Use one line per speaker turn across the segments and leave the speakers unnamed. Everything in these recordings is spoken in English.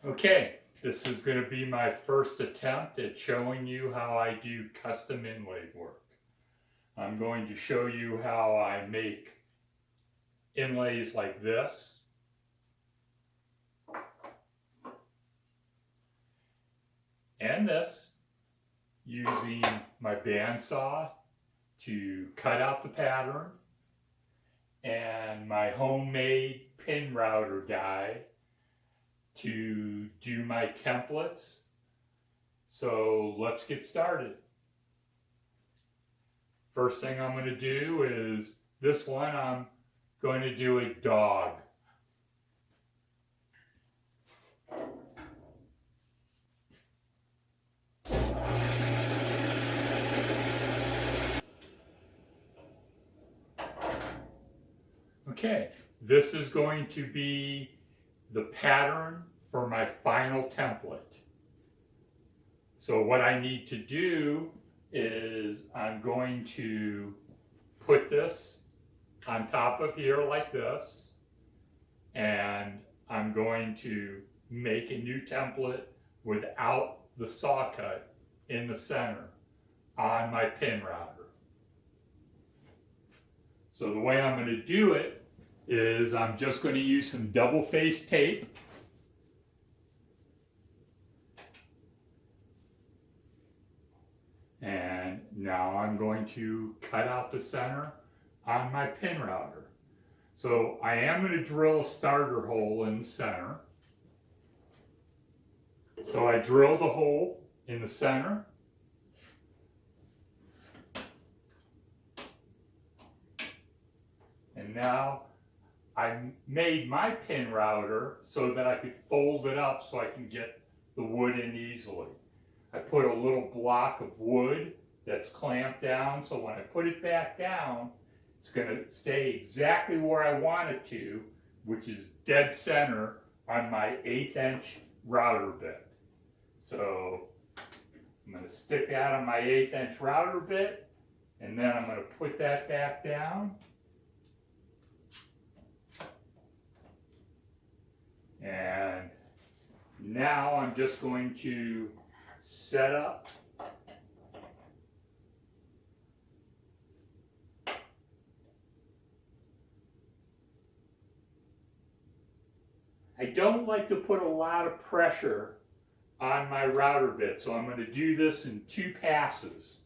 Okay, this is going to be my first attempt at showing you how I do custom inlay work. I'm going to show you how I make inlays like this, and this, using my bandsaw to cut out the pattern, and my homemade pin router guide to do my templates. So let's get started. First thing I'm going to do is this one. I'm going to do a dog. Okay, this is going to be the pattern for my final template. So what I need to do is I'm going to put this on top of here like this, and I'm going to make a new template without the saw cut in the center on my pin router. So the way I'm going to do it is I'm just going to use some double face tape. And now I'm going to cut out the center on my pin router. So I am going to drill a starter hole in the center. So I drill the hole in the center. And now I made my pin router so that I could fold it up so I can get the wood in easily. I put a little block of wood that's clamped down, so when I put it back down, it's going to stay exactly where I want it to, which is dead center on my 1/8 inch router bit. So I'm going to stick that on my 1/8 inch router bit, and then I'm going to put that back down. And now I'm just going to set up I don't like to put a lot of pressure on my router bit, so I'm going to do this in 2 passes.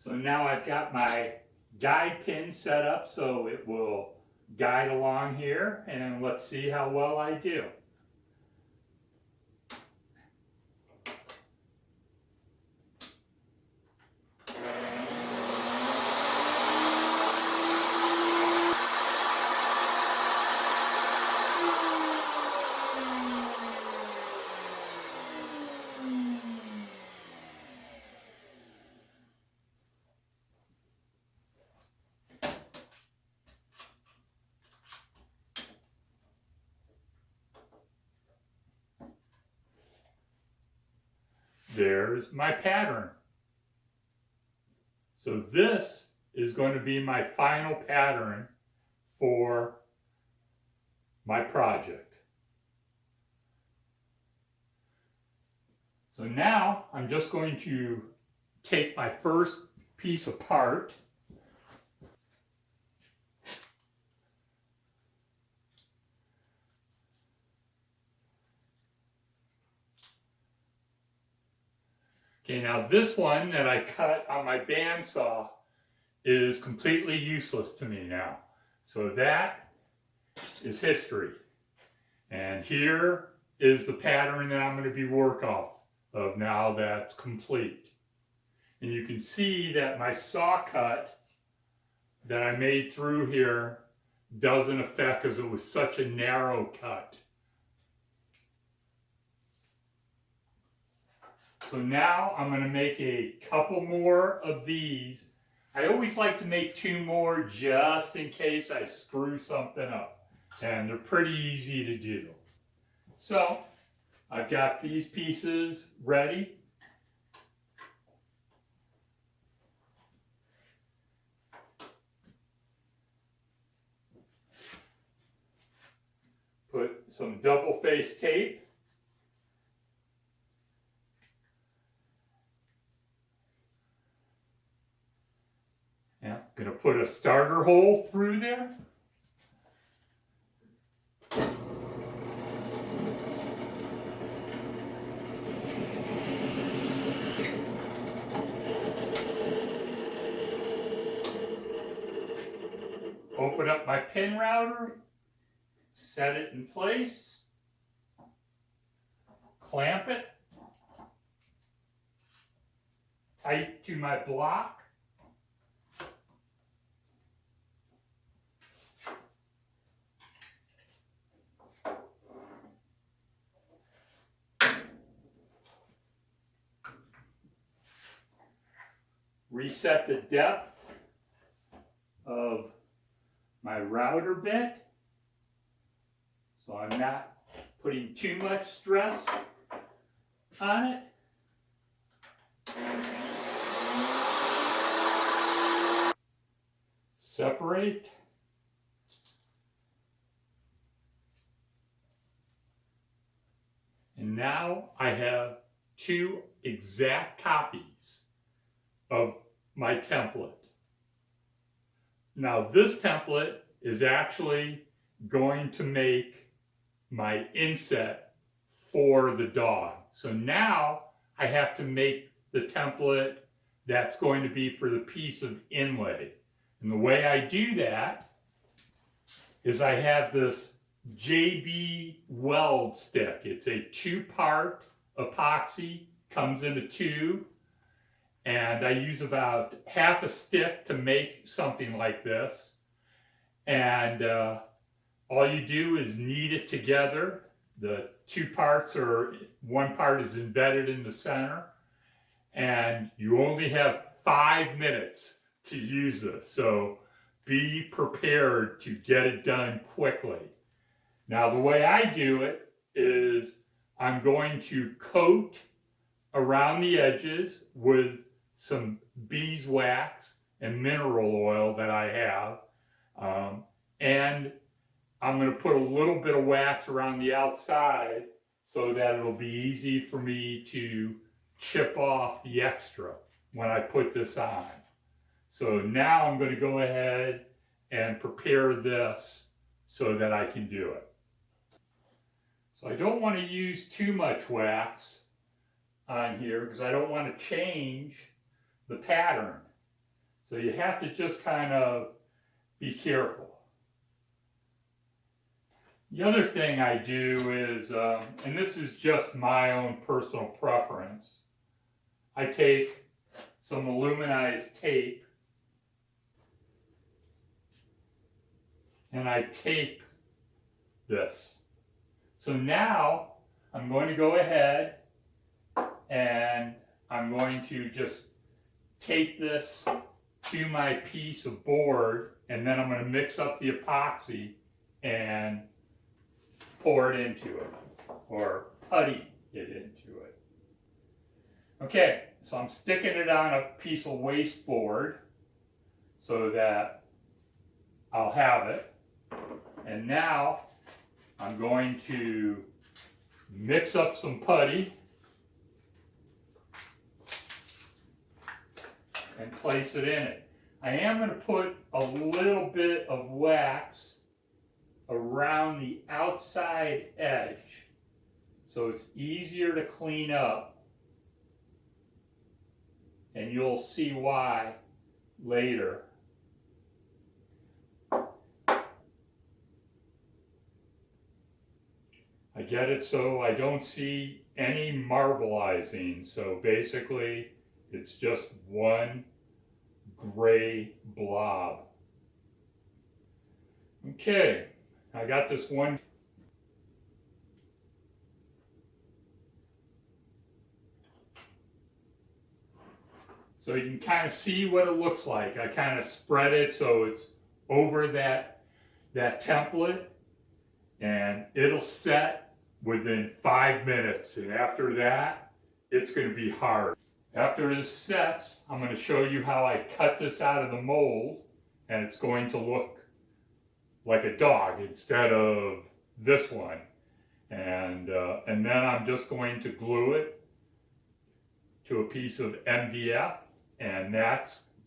So now I've got my guide pin set up so it will guide along here, and let's see how well I do. There's my pattern. So this is going to be my final pattern for my project. So now I'm just going to take my first piece apart. Okay, now this one that I cut on my bandsaw is completely useless to me now. So that is history. And here is the pattern that I'm going to be work off of now that's complete. And you can see that my saw cut that I made through here doesn't affect because it was such a narrow cut. So now I'm going to make a couple more of these. I always like to make 2 more just in case I screw something up. And they're pretty easy to do. So I've got these pieces ready. Put some double-faced tape. Yeah, I'm going to put a starter hole through there. Open up my pin router, set it in place, clamp it tight to my block. Reset the depth of my router bit so I'm not putting too much stress on it. Separate. And now I have 2 exact copies of my template. Now this template is actually going to make my inset for the dog. So now I have to make the template that's going to be for the piece of inlay. And the way I do that is I have this JB weld stick. It's a 2-part epoxy, comes in a tube, and I use about half a stick to make something like this. And all you do is knead it together. The 2 parts are, 1 part is embedded in the center, and you only have 5 minutes to use this. So be prepared to get it done quickly. Now the way I do it is I'm going to coat around the edges with some beeswax and mineral oil that I have, and I'm going to put a little bit of wax around the outside so that it'll be easy for me to chip off the extra when I put this on. So now I'm going to go ahead and prepare this so that I can do it. So I don't want to use too much wax on here because I don't want to change the pattern. So you have to just kind of be careful. The other thing I do is, and this is just my own personal preference, I take some aluminized tape and I tape this. So now I'm going to go ahead and I'm going to just tape this to my piece of board, and then I'm going to mix up the epoxy and pour it into it, or putty it into it. Okay, so I'm sticking it on a piece of waste board so that I'll have it. And now I'm going to mix up some putty and place it in it. I am going to put a little bit of wax around the outside edge so it's easier to clean up, and you'll see why later. I get it so I don't see any marbleizing, so basically it's just one gray blob. Okay, I got this one. So you can kind of see what it looks like. I kind of spread it so it's over that template, and it'll set within 5 minutes. And after that, it's going to be hard. After this sets, I'm going to show you how I cut this out of the mold, and it's going to look like a dog instead of this one. And then I'm just going to glue it to a piece of MDF, and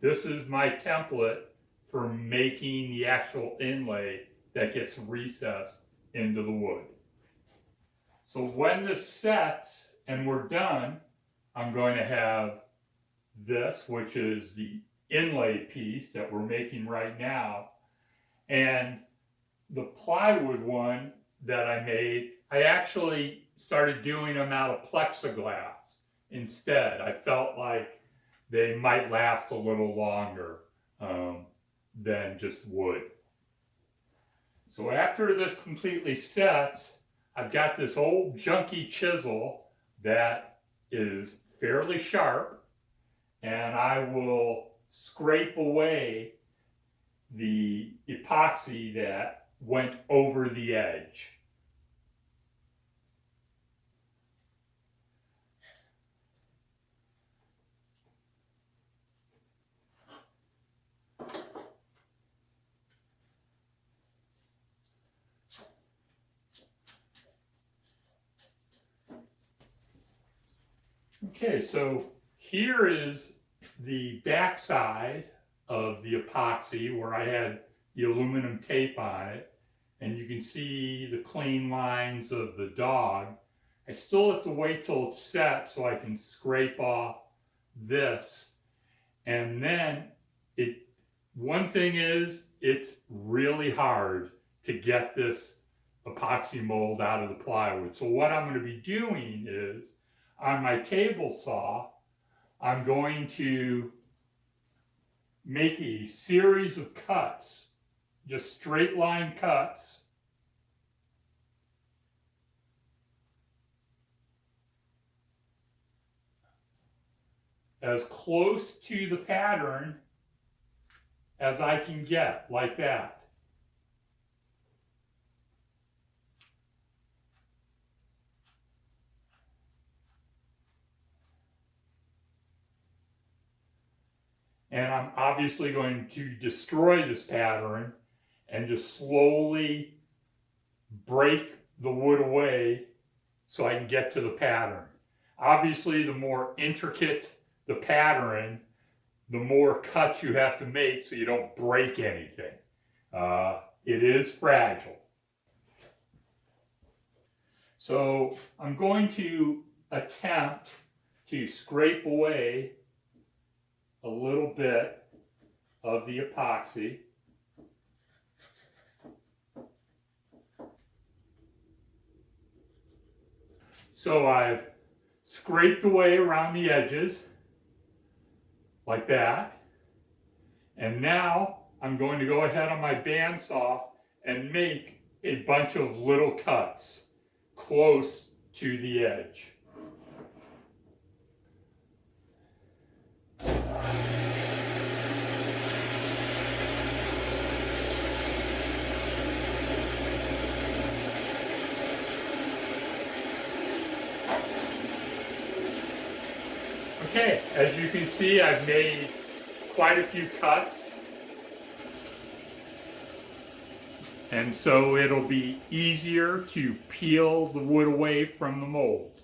this is my template for making the actual inlay that gets recessed into the wood. So when this sets and we're done, I'm going to have this, which is the inlay piece that we're making right now. And the plywood one that I made, I actually started doing them out of plexiglass instead. I felt like they might last a little longer than just wood. So after this completely sets, I've got this old junky chisel that is fairly sharp, and I will scrape away the epoxy that went over the edge. Okay, so here is the back side of the epoxy where I had the aluminum tape on it, and you can see the clean lines of the dog. I still have to wait till it's set so I can scrape off this. And then one thing is, it's really hard to get this epoxy mold out of the plywood. So what I'm going to be doing is, on my table saw, I'm going to make a series of cuts, just straight line cuts, as close to the pattern as I can get, like that. And I'm obviously going to destroy this pattern and just slowly break the wood away so I can get to the pattern. Obviously, the more intricate the pattern, the more cuts you have to make so you don't break anything. It is fragile. So I'm going to attempt to scrape away a little bit of the epoxy. So I've scraped away around the edges like that. And now I'm going to go ahead on my bandsaw and make a bunch of little cuts close to the edge. Okay, as you can see, I've made quite a few cuts. And so it'll be easier to peel the wood away from the mold.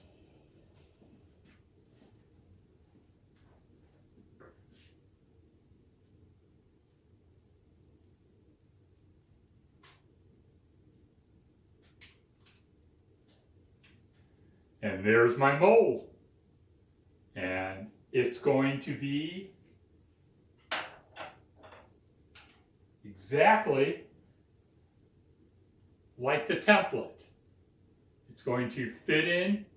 And there's my mold. And it's going to be exactly like the template. It's going to fit in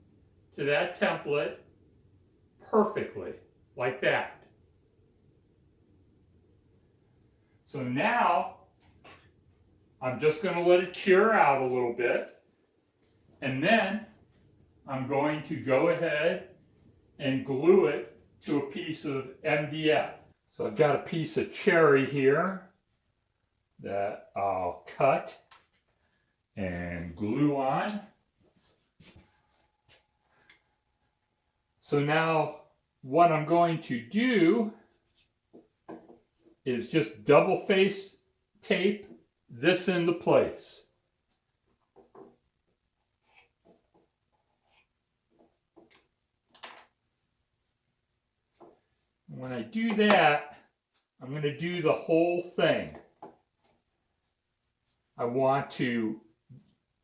to that template perfectly, like that. So now I'm just going to let it cure out a little bit, and then I'm going to go ahead and glue it to a piece of MDF. So I've got a piece of cherry here that I'll cut and glue on. So now what I'm going to do is just double face tape this into place. When I do that, I'm going to do the whole thing. I want to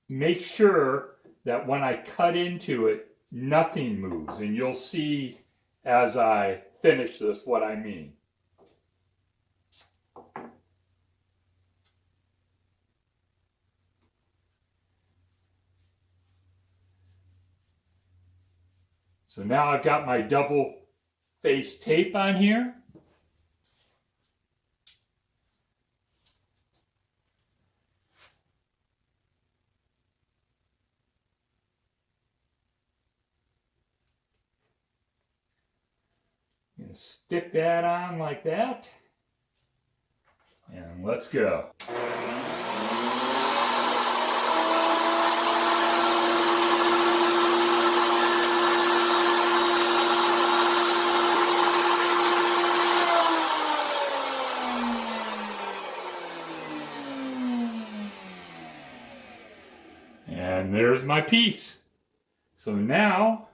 make sure that when I cut into it, nothing moves. And you'll see as I finish this what I mean. So now I've got my double face tape on here. I'm going to stick that on like that. And let's go. And there's my piece. So now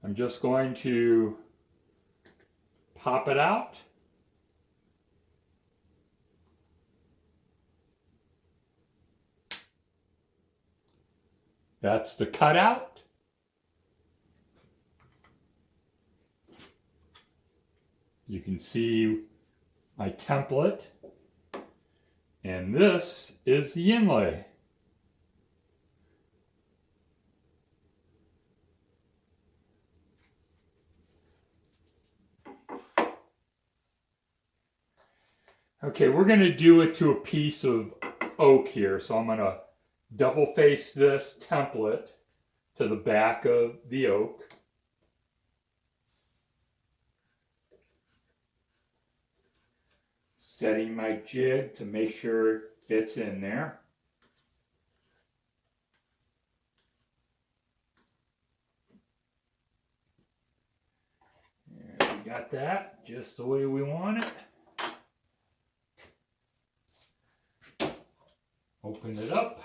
I'm just going to pop it out. That's the cutout. You can see my template. And this is the inlay. Okay, we're going to do it to a piece of oak here. So I'm going to double face this template to the back of the oak. Setting my jig to make sure it fits in there. And we got that just the way we want it. Open it up.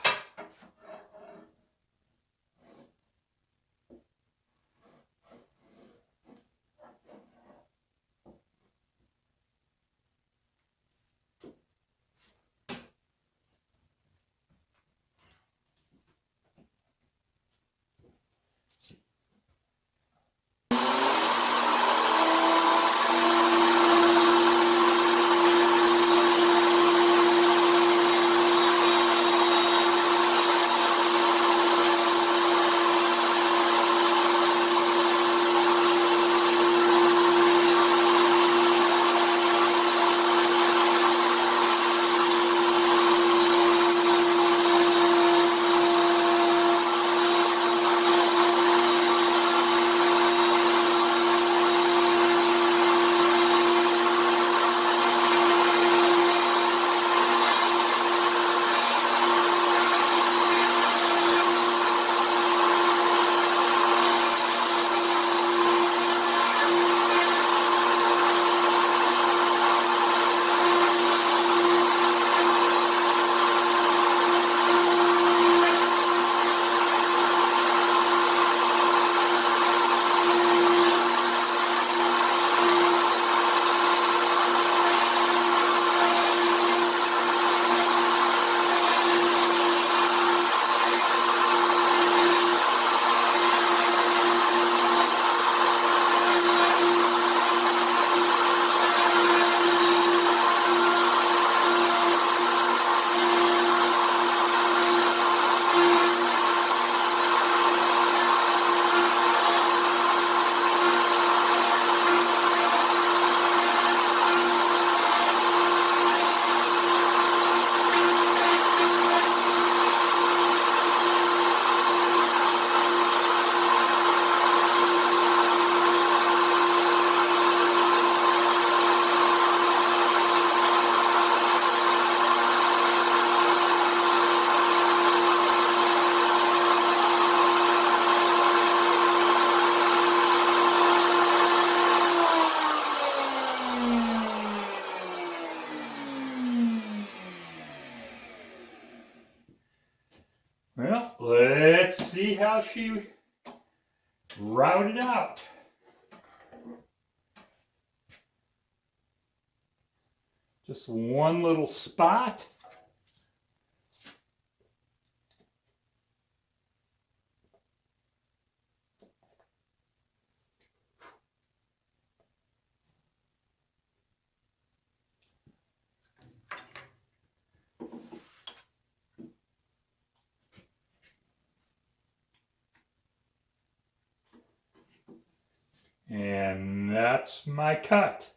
she routed out. Just one little spot. And that's my cut.